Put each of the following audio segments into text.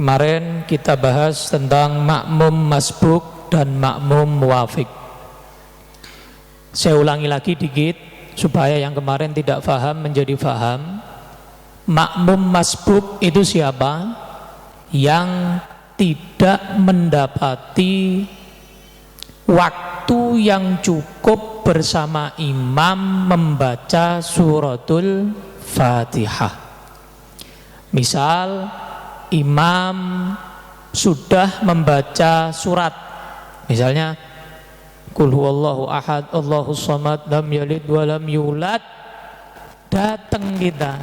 Kemarin kita bahas tentang makmum masbuk dan makmum muwafiq. Saya ulangi lagi dikit supaya yang kemarin tidak paham menjadi paham. Makmum masbuk itu siapa? Yang tidak mendapati waktu yang cukup bersama imam membaca suratul Fatihah. Misal imam sudah membaca surat, misalnya Qul huwallahu ahad, Allahus samad, lam yalid wa lam yulad. Datang kita,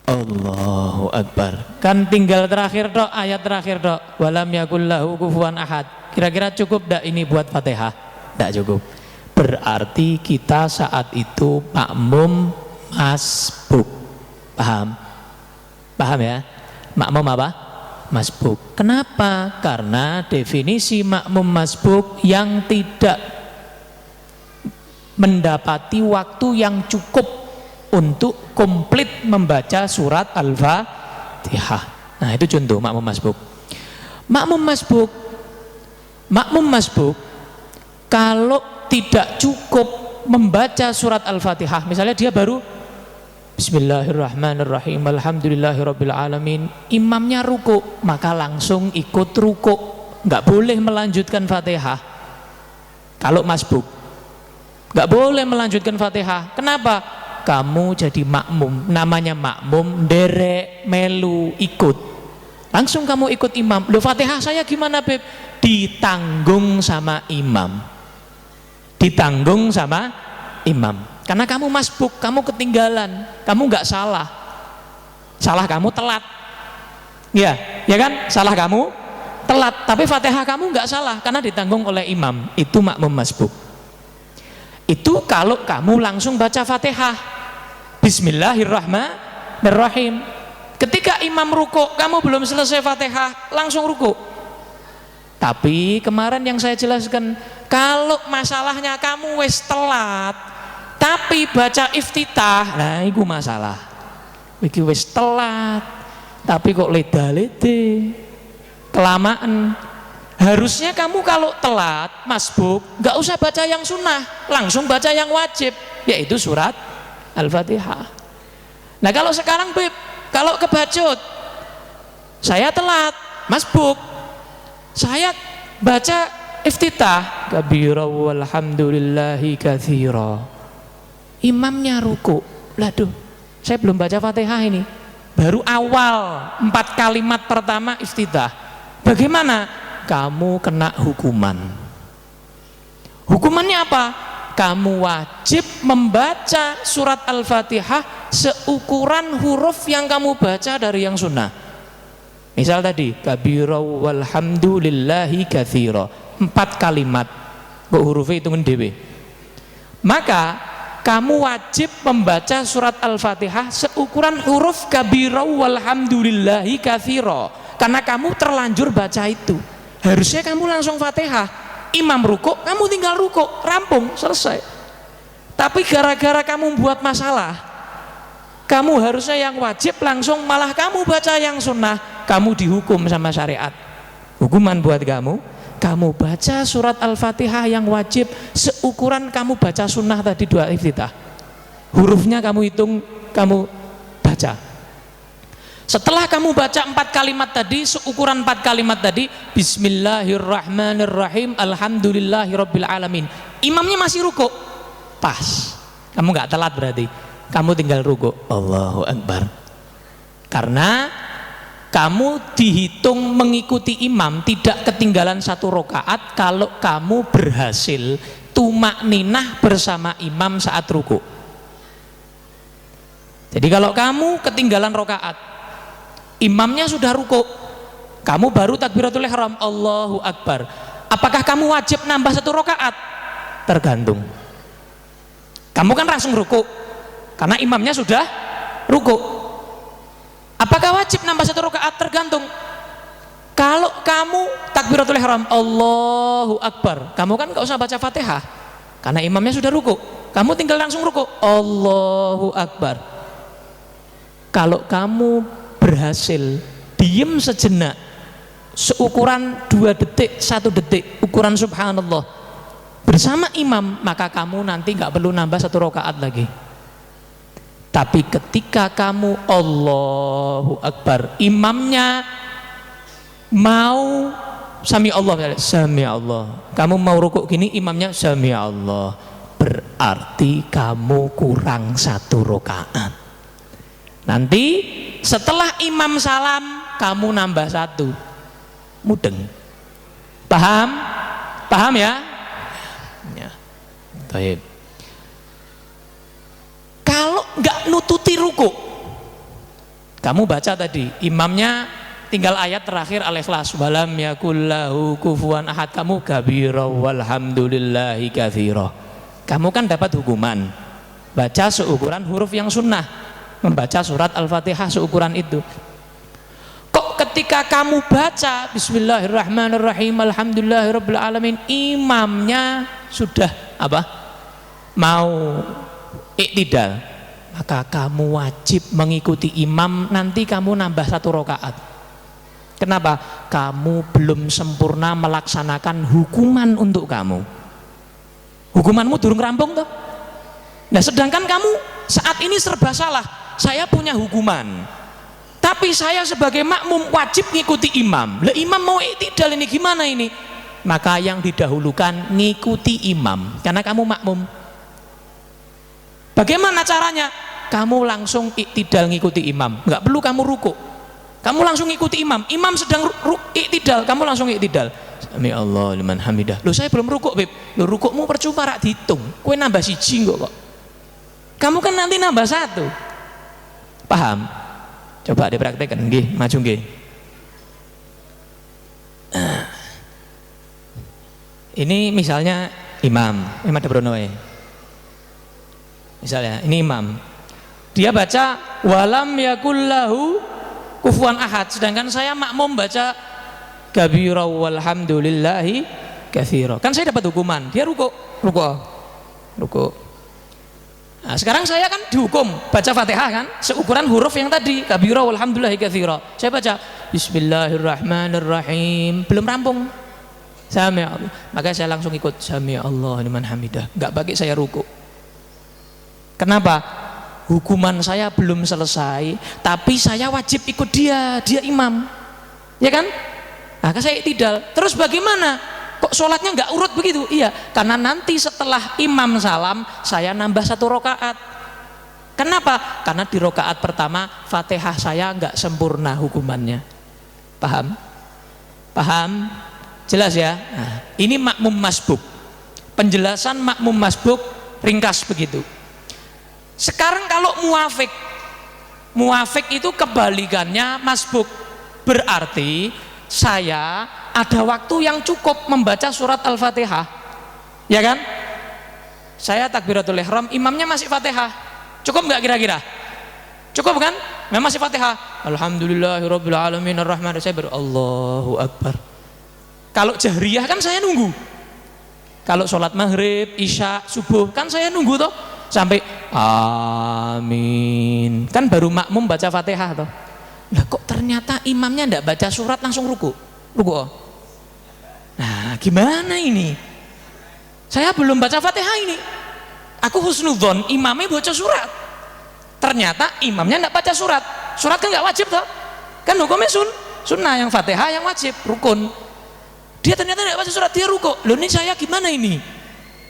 Allahu akbar. Kan tinggal terakhir dok, ayat terakhir dok, walam yakul lahu kufuwan ahad. Kira-kira cukup enggak ini buat Fatihah? Enggak cukup. Berarti kita saat itu makmum masbuk. Paham? Paham ya? Makmum apa? Masbuk. Kenapa? Karena definisi makmum masbuk yang tidak mendapati waktu yang cukup untuk komplit membaca surat Al-Fatihah. Nah, itu contoh makmum masbuk. Makmum masbuk kalau tidak cukup membaca surat Al-Fatihah, misalnya dia baru Bismillahirrahmanirrahim, alhamdulillahirabbil alamin, imamnya ruku, maka langsung ikut ruku, nggak boleh melanjutkan Fatihah. Kalau masbuk nggak boleh melanjutkan Fatihah. Kenapa? Kamu jadi makmum, namanya makmum, derek melu ikut, langsung kamu ikut imam. Loh, Fatihah saya gimana Beb? Ditanggung sama imam, ditanggung sama imam. Karena kamu masbuk, kamu ketinggalan, kamu nggak salah, salah kamu telat, ya kan? Salah kamu telat, tapi Fatihah kamu nggak salah karena ditanggung oleh imam. Itu makmum masbuk. Itu kalau kamu langsung baca Fatihah, Bismillahirrahmanirrahim. Ketika imam ruku, kamu belum selesai Fatihah, langsung ruku. Tapi kemarin yang saya jelaskan, kalau masalahnya kamu wis telat tapi baca iftitah, nah itu masalah. Iki wis telat tapi kok leda-lede, kelamaan. Harusnya kamu kalau telat masbuk nggak usah baca yang sunnah, langsung baca yang wajib, yaitu surat Al-Fatihah. Nah kalau sekarang Beb, kalau kebacut, saya telat masbuk, saya baca iftitah kabira walhamdulillahi katsira, imamnya ruku, laduh saya belum baca Fatihah ini, baru awal 4 kalimat pertama iftitah. Bagaimana? Kamu kena hukuman. Hukumannya apa? Kamu wajib membaca surat Al-Fatihah seukuran huruf yang kamu baca dari yang sunnah. Misal tadi kabira walhamdulillahi katsira, 4 kalimat, kok hurufnya hitungan dewe. Maka kamu wajib membaca surat Al-Fatihah seukuran huruf kabira walhamdulillahi katsira, karena kamu terlanjur baca itu. Harusnya kamu langsung Fatihah, imam ruku, kamu tinggal ruku, rampung, selesai. Tapi gara-gara kamu buat masalah, kamu harusnya yang wajib langsung, malah kamu baca yang sunnah, kamu dihukum sama syariat. Hukuman buat kamu, kamu baca surat Al-Fatihah yang wajib seukuran kamu baca sunnah tadi 2 iftitah. Hurufnya kamu hitung, kamu baca. Setelah kamu baca 4 kalimat tadi, seukuran 4 kalimat tadi, Bismillahirrahmanirrahim, alhamdulillahirabbil alamin, imamnya masih ruku, pas. Kamu nggak telat berarti. Kamu tinggal ruku, Allahu akbar. Karena kamu dihitung mengikuti imam, tidak ketinggalan 1 rakaat kalau kamu berhasil tumakninah bersama imam saat ruku. Jadi kalau kamu ketinggalan rakaat, imamnya sudah ruku, kamu baru takbiratul ihram, Allahu akbar, apakah kamu wajib nambah 1 rakaat? Tergantung. Kamu kan langsung ruku karena imamnya sudah ruku. Apakah wajib nambah 1 rakaat? Tergantung. Kalau kamu takbiratul ihram, Allahu akbar, kamu kan nggak usah baca Fatihah karena imamnya sudah ruku, kamu tinggal langsung ruku, Allahu akbar. Kalau kamu berhasil diem sejenak seukuran 2 detik, 1 detik, ukuran subhanallah bersama imam, maka kamu nanti nggak perlu nambah 1 rakaat lagi. Tapi ketika kamu Allahu Akbar, imamnya mau sami Allah, kamu mau rukuk gini, imamnya sami Allah, berarti kamu kurang 1 rakaat. Nanti setelah imam salam kamu nambah 1, mudeng. Paham ya? Ya. Baik. Kalau nggak nututi ruku, kamu baca tadi imamnya tinggal ayat terakhir Al-Ikhlas, walam yakullahu kufuwan ahad, kamu kabira walhamdulillahi katsira, kamu kan dapat hukuman baca seukuran huruf yang sunnah, membaca surat Al-Fatihah seukuran itu. Kok ketika kamu baca bismillahirrahmanirrahim alhamdulillahirabbil alamin, imamnya sudah apa? Mau iktidal, maka kamu wajib mengikuti imam, nanti kamu nambah 1 rakaat. Kenapa? Kamu belum sempurna melaksanakan hukuman untuk kamu. Hukumanmu durung rampung toh? Nah, sedangkan kamu saat ini serba salah. Saya punya hukuman, tapi saya sebagai makmum wajib ngikuti imam. Lah imam mau iktidal, ini gimana ini? Maka yang didahulukan ngikuti imam, karena kamu makmum. Bagaimana caranya? Kamu langsung iktidal ngikuti imam, nggak perlu kamu ruku, kamu langsung ngikuti imam. Imam sedang iktidal, kamu langsung iktidal. Sami Allah liman hamidah. Loh, saya belum rukuk, Beb. Loh, rukukmu percuma, rak dihitung, kowe nambah 1 kok. Kamu kan nanti nambah 1. Paham? Coba dipraktekkan, nggih, maju nggih. Ini misalnya imam ada Bronoe. Misalnya ini imam, dia baca walam yakullahu kufuwan ahad, sedangkan saya makmum baca kabira walhamdulillahi katsira. Kan saya dapat hukuman, dia ruku. Nah, sekarang saya kan dihukum baca Fatihah kan seukuran huruf yang tadi kabira walhamdulillahi katsira. Saya baca bismillahirrahmanirrahim, belum rampung. Sami Allah, maka saya langsung ikut sami Allah liman hamidah, enggak pakai saya ruku. Kenapa? Hukuman saya belum selesai, tapi saya wajib ikut dia imam, ya kan? Maka saya iktidal. Terus bagaimana? Kok sholatnya nggak urut begitu? Iya, karena nanti setelah imam salam saya nambah 1 rakaat. Kenapa? Karena di rakaat pertama Fatihah saya nggak sempurna hukumannya. Paham? Jelas ya? Nah, ini makmum masbuk. Penjelasan makmum masbuk ringkas begitu. Sekarang kalau muafik itu kebalikannya masbuk, berarti saya ada waktu yang cukup membaca surat Al-Fatihah, ya kan? Saya takbiratul ihram, imamnya masih Fatihah, cukup nggak kira-kira? Cukup kan? Memang masih Fatihah. Alhamdulillahirabbil alamin arrahmanir rahim, saya baru Allahu Akbar. Kalau jahriyah kan saya nunggu. Kalau sholat maghrib, isya, subuh kan saya nunggu toh sampai amin, kan baru makmum baca Fatihah toh. Lah kok ternyata imamnya ndak baca surat langsung ruku. Nah, gimana ini? Saya belum baca Fatihah ini. Aku husnudzon imamnya baca surat. Ternyata imamnya ndak baca surat. Surat kan nggak wajib toh. Kan hukumnya sunnah, yang Fatihah yang wajib, rukun. Dia ternyata ndak baca surat, dia ruku. Loh, ini saya gimana ini?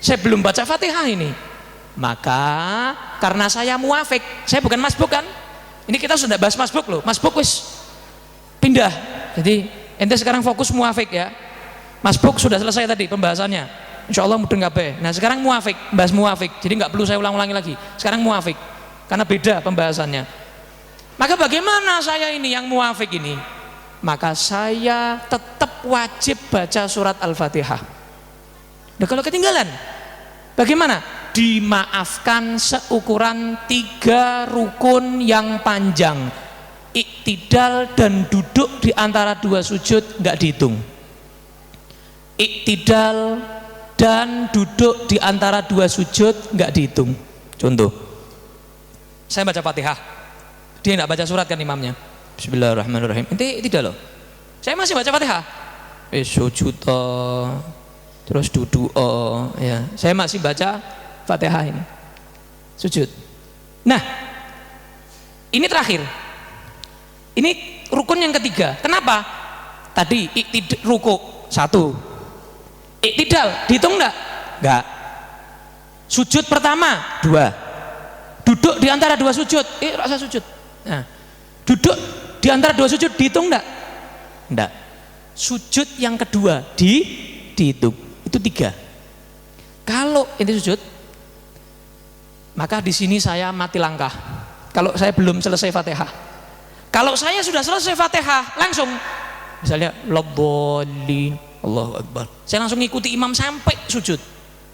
Saya belum baca Fatihah ini. Maka karena saya muafik, saya bukan masbuk kan? Ini kita sudah bahas masbuk loh. Masbuk wis pindah. Jadi ente sekarang fokus muafik ya. Masbuk sudah selesai tadi pembahasannya. Insya Allah mudeng kabeh. Nah sekarang muafik, bahas muafik. Jadi nggak perlu saya ulang-ulangi lagi. Sekarang muafik, karena beda pembahasannya. Maka bagaimana saya ini yang muafik ini? Maka saya tetap wajib baca surat Al-Fatihah. Nah kalau ketinggalan, bagaimana? Dimaafkan seukuran 3 rukun yang panjang. Iktidal dan duduk di antara 2 sujud nggak dihitung. Iktidal dan duduk di antara 2 sujud nggak dihitung. Contoh, saya baca Fatihah, dia nggak baca surat kan imamnya. Bismillahirrahmanirrahim. Ente tidak loh. Saya masih baca Fatihah. Sujud terus duduk ya. Saya masih baca Fatihah ini. Sujud. Nah, ini terakhir. Ini rukun yang ketiga. Kenapa? Tadi ruku 1. Iktidal dihitung enggak? Enggak. Sujud pertama 2. Duduk di antara 2 sujud. Rasa sujud. Nah, duduk di antara 2 sujud dihitung enggak? Enggak. Sujud yang kedua dihitung. Itu 3. Kalau ini sujud, maka di sini saya mati langkah. Kalau saya belum selesai Fatihah. Kalau saya sudah selesai Fatihah, langsung misalnya lobbolin, Allahu Akbar. Saya langsung ngikuti imam sampai sujud.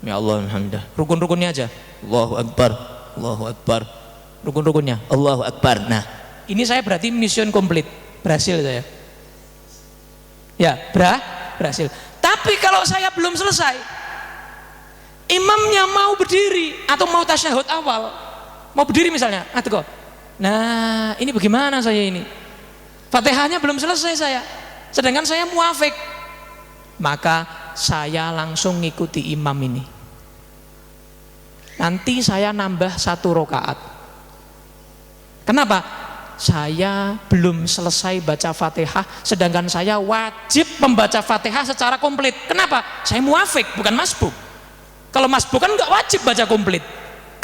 Ya Allah, alhamdulillah. Rukun-rukunnya aja. Allahu Akbar, Allahu Akbar. Rukun-rukunnya, Allahu Akbar. Nah, ini saya berarti mission komplit. Berhasil saya. Ya, berhasil. Tapi kalau saya belum selesai, imamnya mau berdiri atau mau tasyahud awal, mau berdiri misalnya, nah ini bagaimana saya ini? Fatihahnya belum selesai saya, sedangkan saya muafik, maka saya langsung ngikuti imam ini. Nanti saya nambah 1 rakaat. Kenapa? Saya belum selesai baca Fatihah, sedangkan saya wajib membaca Fatihah secara komplit. Kenapa? Saya muafik, bukan masbuk. Kalau masbuk kan nggak wajib baca komplit,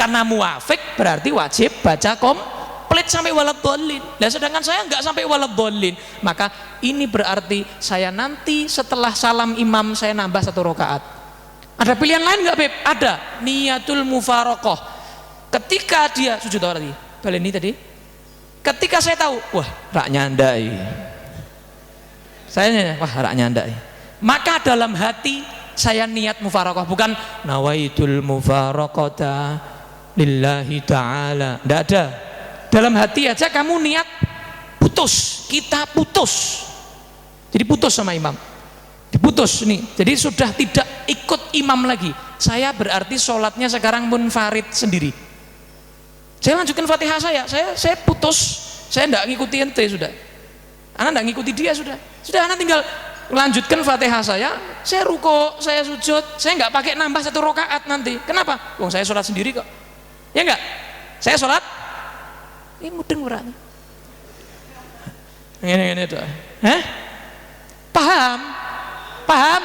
karena muafik berarti wajib baca komplit sampai waladhdallin. Nah, sedangkan saya nggak sampai waladhdallin, maka ini berarti saya nanti setelah salam imam saya nambah 1 rakaat. Ada pilihan lain nggak, Beb? Ada. Niyatul mufaraqah. Ketika dia sujud tadi, baleni tadi. Ketika saya tahu, wah rak nyandai, saya wah rak nyandai, maka dalam hati saya niat mufaraqah, bukan nawaitul mufaraqata lillahi ta'ala. Tidak ada. Dalam hati aja kamu niat putus, kita putus. Jadi putus sama imam, diputus nih. Jadi sudah tidak ikut imam lagi. Saya berarti sholatnya sekarang munfarid sendiri. Saya lanjutkan Fatihah saya putus, saya tidak ngikuti ente sudah. Anak tidak ngikuti dia sudah anak tinggal lanjutkan Fatihah saya ruko, saya sujud, saya nggak pakai nambah 1 rakaat nanti. Kenapa? Wong saya sholat sendiri kok. Ya enggak? Saya sholat ini mudeng berarti. Ini itu. Hah? Paham?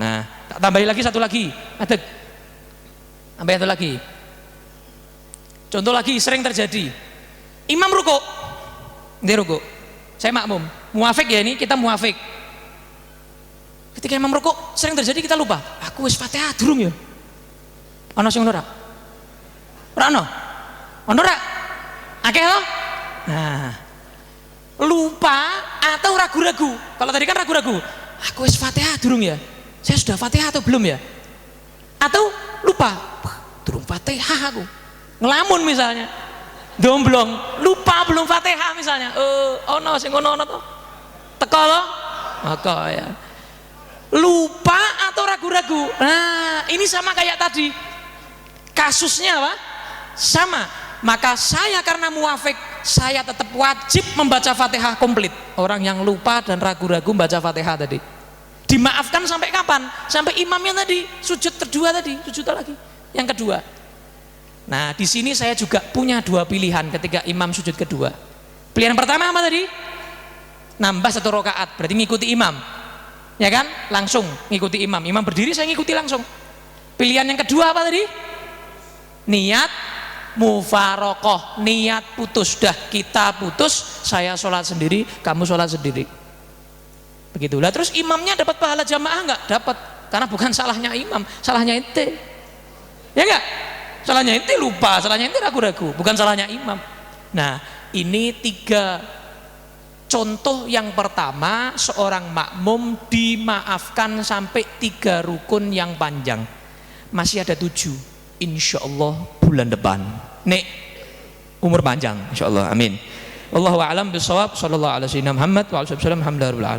Nah, tak tambahin lagi 1 lagi. Adek. Tambahin 1 lagi. Contoh lagi sering terjadi. Imam ruko. Dia ruko. Saya makmum. Muafik ya ini, kita muafik. Ketika imam ruko sering terjadi kita lupa. Aku wis Fatihah durung ya. Ana sing ngono ra? Ora ana. Ono ra? Akeh to? Nah. Lupa atau ragu-ragu. Kalau tadi kan ragu-ragu. Aku wis Fatihah durung ya? Saya sudah Fatihah atau belum ya? Atau lupa. Durung Fatihah aku. Ngelamun misalnya, domblong, lupa belum Fatihah misalnya. Ono sing ngono to. Teko to? Maka ya. Lupa atau ragu-ragu. Nah, ini sama kayak tadi. Kasusnya apa? Sama. Maka saya karena muafik, saya tetap wajib membaca Fatihah komplit. Orang yang lupa dan ragu-ragu membaca Fatihah tadi, dimaafkan sampai kapan? Sampai imamnya tadi sujud kedua tadi, sujud lagi yang kedua. Nah, di sini saya juga punya 2 pilihan ketika imam sujud kedua. Pilihan pertama apa tadi? Nambah 1 rakaat, berarti ngikuti imam. Ya kan? Langsung ngikuti imam. Imam berdiri saya ngikuti langsung. Pilihan yang kedua apa tadi? Niat mufaraqah, niat putus. Dah kita putus, saya sholat sendiri, kamu sholat sendiri. Begitulah. Terus imamnya dapat pahala jamaah enggak? Dapat. Karena bukan salahnya imam, salahnya ente. Ya enggak? Salahnya ente lupa, salahnya ente ragu-ragu, bukan salahnya imam. Nah, ini 3 contoh. Yang pertama, seorang makmum dimaafkan sampai 3 rukun yang panjang. Masih ada 7, insya Allah bulan depan. Nek umur panjang, insya Allah, amin. Wallahu a'lam bishawab. Sallallahu alaihi wasallam Muhammad wa alihi wasallam. Alhamdulillah.